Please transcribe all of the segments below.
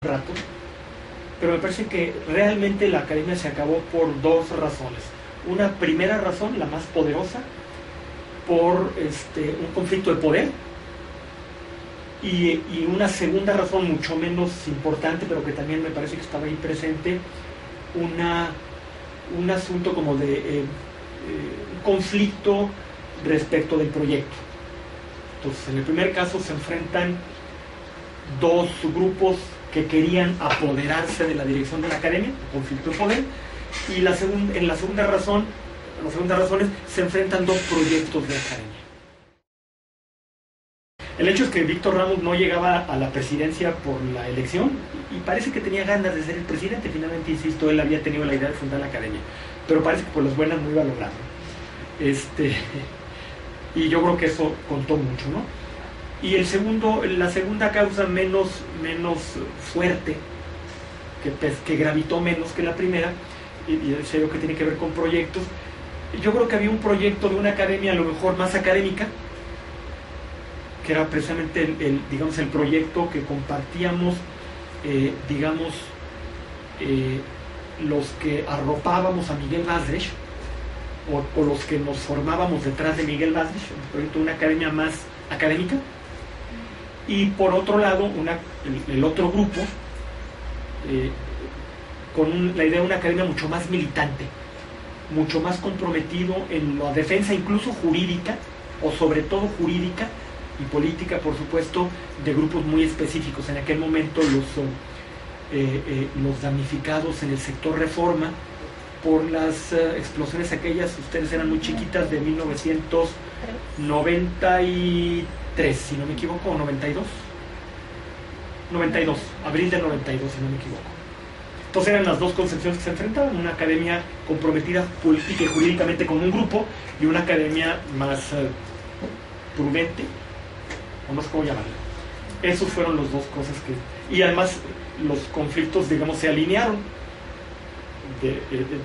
rato, pero me parece que realmente la academia se acabó por dos razones. Una primera razón, la más poderosa, por un conflicto de poder, y una segunda razón mucho menos importante, pero que también me parece que estaba ahí presente, un asunto como de un conflicto respecto del proyecto. Entonces, en el primer caso se enfrentan dos grupos que querían apoderarse de la dirección de la academia, conflicto de poder, y en la segunda razón, las segundas razones, se enfrentan dos proyectos de academia. El hecho es que Víctor Ramos no llegaba a la presidencia por la elección y parece que tenía ganas de ser el presidente. Finalmente, insisto, él había tenido la idea de fundar la academia, pero parece que por las buenas no iba a lograrlo. Y yo creo que eso contó mucho, ¿no? Y la segunda causa menos fuerte, que gravitó menos que la primera, y sé yo que tiene que ver con proyectos. Yo creo que había un proyecto de una academia a lo mejor más académica, que era precisamente el proyecto que compartíamos, los que arropábamos a Miguel Basdrech, o los que nos formábamos detrás de Miguel Basdrech, un proyecto de una academia más académica. Y por otro lado, el otro grupo, con la idea de una academia mucho más militante, mucho más comprometido en la defensa incluso jurídica, o sobre todo jurídica y política, por supuesto, de grupos muy específicos. En aquel momento los damnificados en el sector Reforma por las explosiones aquellas, ustedes eran muy chiquitas, de 1993, si no me equivoco, o 92, abril del 92, si no me equivoco. Entonces eran las dos concepciones que se enfrentaban: una academia comprometida política y jurídicamente con un grupo, y una academia más prudente, o no sé cómo llamarla. Esos fueron las dos cosas y además los conflictos, digamos, se alinearon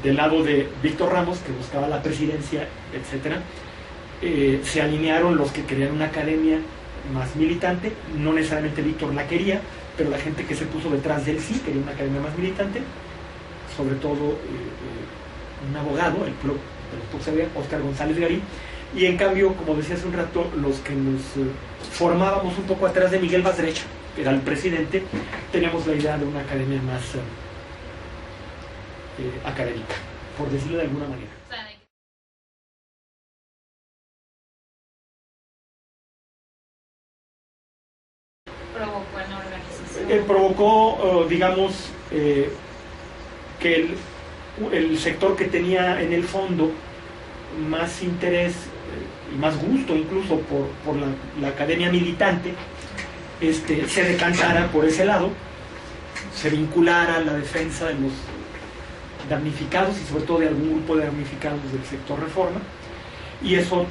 del lado de Víctor Ramos, que buscaba la presidencia, etcétera. Se alinearon los que querían una academia más militante. No necesariamente Víctor la quería, pero la gente que se puso detrás de él sí quería una academia más militante, sobre todo un abogado, el doctor Óscar González Garín. Y en cambio, como decía hace un rato, los que nos formábamos un poco atrás de Miguel Basdrech, que era el presidente, teníamos la idea de una academia más académica, por decirlo de alguna manera. Provocó en la organización. Provocó, que el sector que tenía en el fondo más interés y más gusto incluso por la academia militante, se decantara por ese lado, se vinculara a la defensa de los damnificados y sobre todo de algún grupo de damnificados del sector Reforma, y eso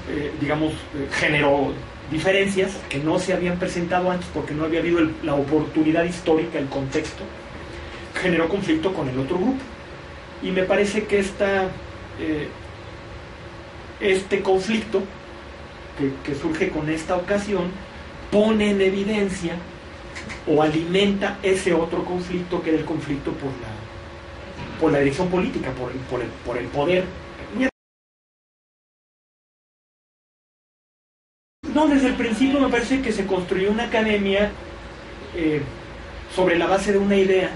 generó diferencias que no se habían presentado antes porque no había habido la oportunidad histórica, el contexto. Generó conflicto con el otro grupo, y me parece que este conflicto que surge con esta ocasión pone en evidencia o alimenta ese otro conflicto, que era el conflicto por la dirección política, por el poder. No, desde el principio me parece que se construyó una academia sobre la base de una idea,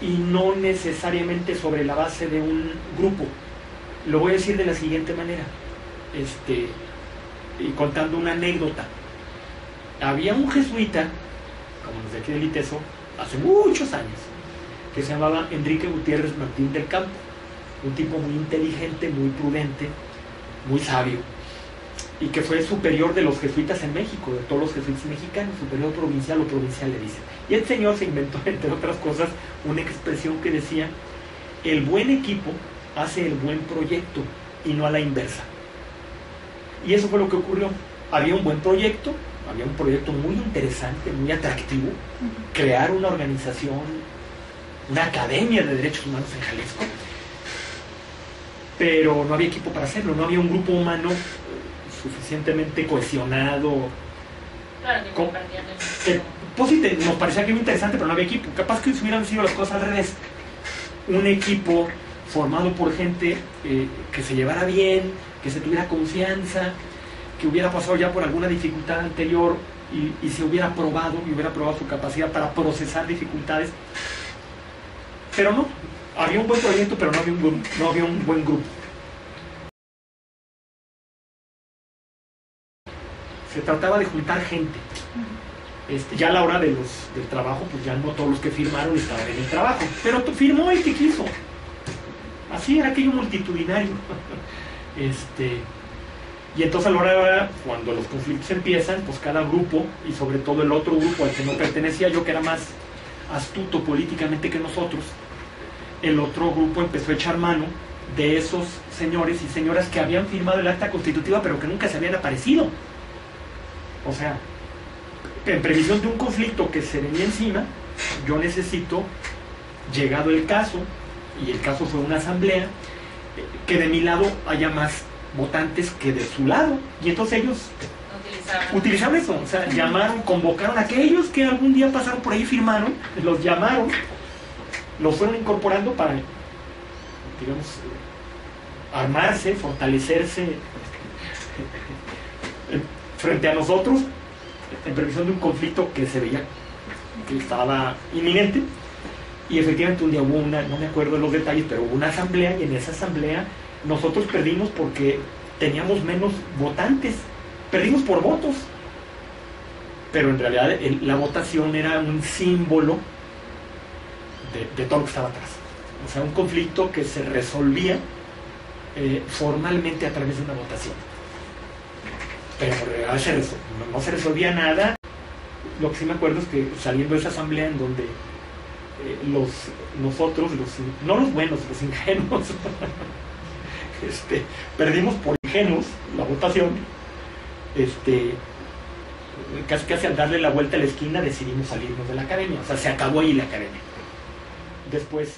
y no necesariamente sobre la base de un grupo. Lo voy a decir de la siguiente manera, y contando una anécdota. Había un jesuita, como los de aquí del ITESO, hace muchos años, que se llamaba Enrique Gutiérrez Martín del Campo, un tipo muy inteligente, muy prudente, muy sabio, y que fue superior de los jesuitas en México, de todos los jesuitas mexicanos, superior provincial o provincial le dicen. Y el señor se inventó, entre otras cosas, una expresión que decía: el buen equipo hace el buen proyecto, y no a la inversa. Y eso fue lo que ocurrió. Había un buen proyecto, había un proyecto muy interesante, muy atractivo, crear una organización, una academia de derechos humanos en Jalisco, pero no había equipo para hacerlo, no había un grupo humano suficientemente cohesionado, Claro, que compartían el mismo pues sí, nos parecía que era interesante, pero no había equipo. Capaz que hubieran sido las cosas al revés. Un equipo formado por gente que se llevara bien, que se tuviera confianza, que hubiera pasado ya por alguna dificultad anterior y se hubiera probado, y hubiera probado su capacidad para procesar dificultades. Pero no, había un buen proyecto, pero no había un buen grupo. Se trataba de juntar gente. Ya a la hora del trabajo, pues ya no todos los que firmaron estaban en el trabajo, pero firmó el que quiso. Así era aquello multitudinario. Y entonces a la hora, cuando los conflictos empiezan, pues cada grupo, y sobre todo el otro grupo al que no pertenecía yo, que era más astuto políticamente que nosotros, el otro grupo empezó a echar mano de esos señores y señoras que habían firmado el acta constitutiva pero que nunca se habían aparecido. O sea, en previsión de un conflicto que se venía encima, yo necesito, llegado el caso, y el caso fue una asamblea, que de mi lado haya más votantes que de su lado. Y entonces ellos utilizaron eso, o sea, llamaron, convocaron a aquellos que algún día pasaron por ahí y firmaron, los llamaron, los fueron incorporando para, digamos, armarse, fortalecerse frente a nosotros, en previsión de un conflicto que se veía que estaba inminente. Y efectivamente un día hubo una, no me acuerdo de los detalles, pero hubo una asamblea, y en esa asamblea nosotros perdimos porque teníamos menos votantes, perdimos por votos, pero en realidad la votación era un símbolo de todo lo que estaba atrás. O sea, un conflicto que se resolvía formalmente a través de una votación, pero en realidad no se resolvía nada. Lo que sí me acuerdo es que saliendo de esa asamblea en donde nosotros, no los buenos, los ingenuos, perdimos por ingenuos la votación, casi al darle la vuelta a la esquina decidimos salirnos de la academia. O sea, se acabó ahí la academia. Después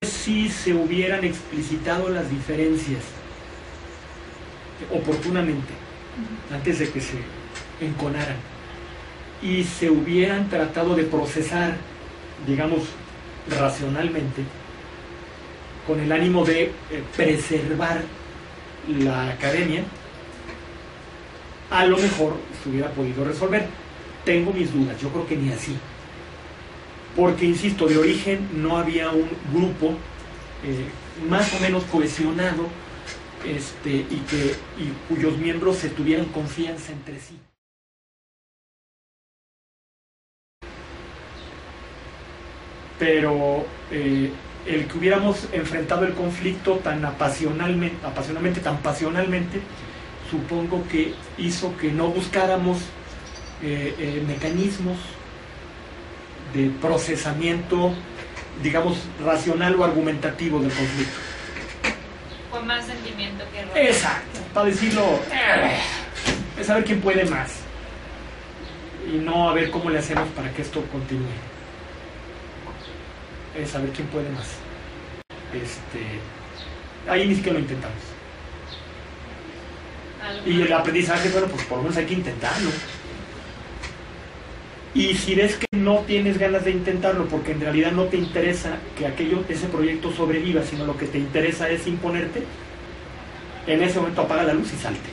si se hubieran explicitado las diferencias oportunamente, antes de que se enconaran, y se hubieran tratado de procesar, digamos, racionalmente, con el ánimo de preservar la academia, a lo mejor se hubiera podido resolver. Tengo mis dudas, yo creo que ni así, porque, insisto, de origen no había un grupo más o menos cohesionado, y cuyos miembros se tuvieran confianza entre sí. Pero el que hubiéramos enfrentado el conflicto tan apasionadamente, tan pasionalmente, supongo que hizo que no buscáramos mecanismos de procesamiento, digamos, racional o argumentativo del conflicto. Fue más sentimiento que razón. Exacto, para decirlo, es saber quién puede más y no a ver cómo le hacemos para que esto continúe. Es saber quién puede más. Ahí ni siquiera lo intentamos. Y el aprendizaje, bueno, pues por lo menos hay que intentarlo. Y si ves que no tienes ganas de intentarlo porque en realidad no te interesa que ese proyecto sobreviva, sino lo que te interesa es imponerte, en ese momento apaga la luz y salte.